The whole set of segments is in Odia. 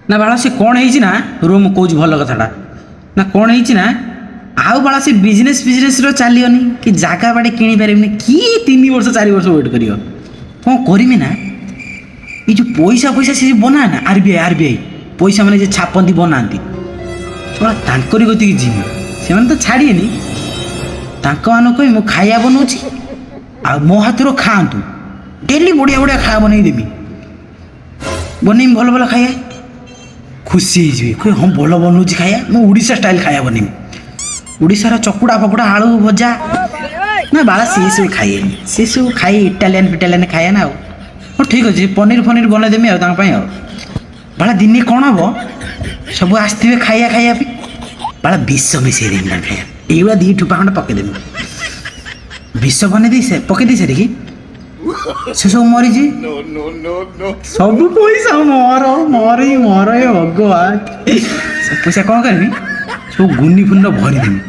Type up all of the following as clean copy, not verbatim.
ନା ବାଳା ସେ କ'ଣ ହେଇଛି ନା ରୁହ ମୁଁ କହୁଛି ଭଲ କଥାଟା ନା କ'ଣ ହେଇଛି ନା ଆଉ ବାଳା ସେ ବିଜନେସ୍ର ଚାଲିବନି କି ଜାଗା ବାଡ଼ି କିଣିପାରିବିନି କିଏ 3 ବର୍ଷ 4 ବର୍ଷ ୱେଟ୍ କରିବ କ'ଣ କରିମି ନା ଏଇ ଯେଉଁ ପଇସା ସେ ବନାଏ ନା ଆର୍.ବି.ଆଇ ପଇସା ମାନେ ଯେ ଛାପନ୍ତି ବନାନ୍ତି ବାଳା ତାଙ୍କରି ଗତିକି ଯିବି ସେମାନେ ତ ଛାଡ଼ିବେନି ତାଙ୍କମାନଙ୍କୁ କହି ମୁଁ ଖାଇବା ବନଉଛି ଆଉ ମୋ ହାତରୁ ଖାଆନ୍ତୁ ଡେଲି ବଢ଼ିଆ ବଢ଼ିଆ ଖାଇବା ବନେଇ ଦେବି ବନେଇମି ଭଲ ଭଲ ଖାଇବା ଖୁସି ହେଇଯିବେ କହି ହଁ ଭଲ ବନଉଛି ଖାଇବା ମୁଁ ଓଡ଼ିଶା ଷ୍ଟାଇଲ୍ ଖାଇବା ବନେଇମି ଓଡ଼ିଶାର ଚକୁଡ଼ା ଫକୁଡ଼ା ଆଳୁ ଭଜା ନା ବାଳା ସେସବୁ ଖାଇଏନି ସେସବୁ ଖାଇ ଇଟାଲିଆନ୍ ଖାଇବା ନା ଆଉ ହଉ ଠିକ୍ ଅଛି ପନିର ବନେଇଦେମି ଆଉ ତାଙ୍କ ପାଇଁ ଆଉ ବାଳା ଦିନେ କ'ଣ ହବ ସବୁ ଆସିଥିବେ ଖାଇବା ପାଇଁ ବାଳା ବିଷ ମିଶେଇଦେମି ନା ଖାଇବା ଏଇଭଳିଆ 2 ଠୋପା ଖଣ୍ଡେ ପକେଇଦେମି ବିଷ ପକେଇ ଦେଇ ସାରିକି ସେ ସବୁ ମରିଛି ସବୁ ପଇସା ମୋର ଏ ଭଗବାନ ସେ ପଇସା କ'ଣ କରିବି ସବୁ ଗୁନି ଫୁନିର ଭରିଦେମି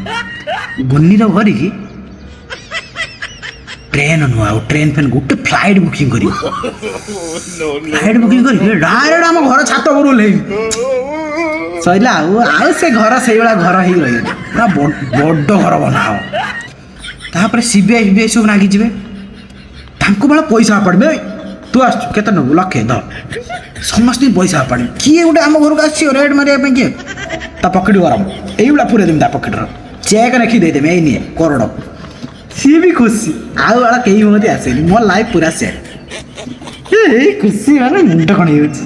ଗୁନିର ଭରିକି ଟ୍ରେନ୍ ନୁହଁ ଆଉ ଟ୍ରେନ୍ ଗୋଟେ ଫ୍ଲାଇଟ୍ ବୁକିଂ କରିବି ଡାଇରେକ୍ଟ ଆମ ଘର ଛାତ ଉପରୁ ଓହ୍ଲେଇବି ସରିଲା ଆଉ ସେ ଘର ସେଇଭଳିଆ ଘର ହେଇକି ରହିବ ପୁରା ବଡ଼ ଘର ବନା ହବ ତାପରେ ସିବିଆଇ ସବୁ ନାଗିଯିବେ ତାଙ୍କୁ ବେଳ ପଇସା ପାଡ଼ିବେ ତୁ ଆସୁଛୁ କେତେ ନେବୁ ଲକ୍ଷେ ଧ ସମସ୍ତଙ୍କୁ ପଇସା ପାଡ଼ିବେ କିଏ ଗୋଟେ ଆମ ଘରକୁ ଆସିଛି ରେଟ୍ ମାରିବା ପାଇଁ କିଏ ତା ପକେଟ୍ ଗରମ ଏଇଭଳିଆ ପୁରେଇ ଦେମି ତା ପକେଟ୍ର ଚେକ୍ ଲେଖି ଦେଇଦେମି ଏଇ ନିଏ କରୋଡ଼ ସିଏ ବି ଖୁସି ଆଉ ବେଳ କେହି ମୋତେ ଆସେନି ମୋ ଲାଇଫ୍ ପୁରା ସେଟ୍ ଏଇ ଖୁସି ମାନେ ମୁଣ୍ଡ କ'ଣ ହେଇଯାଉଛି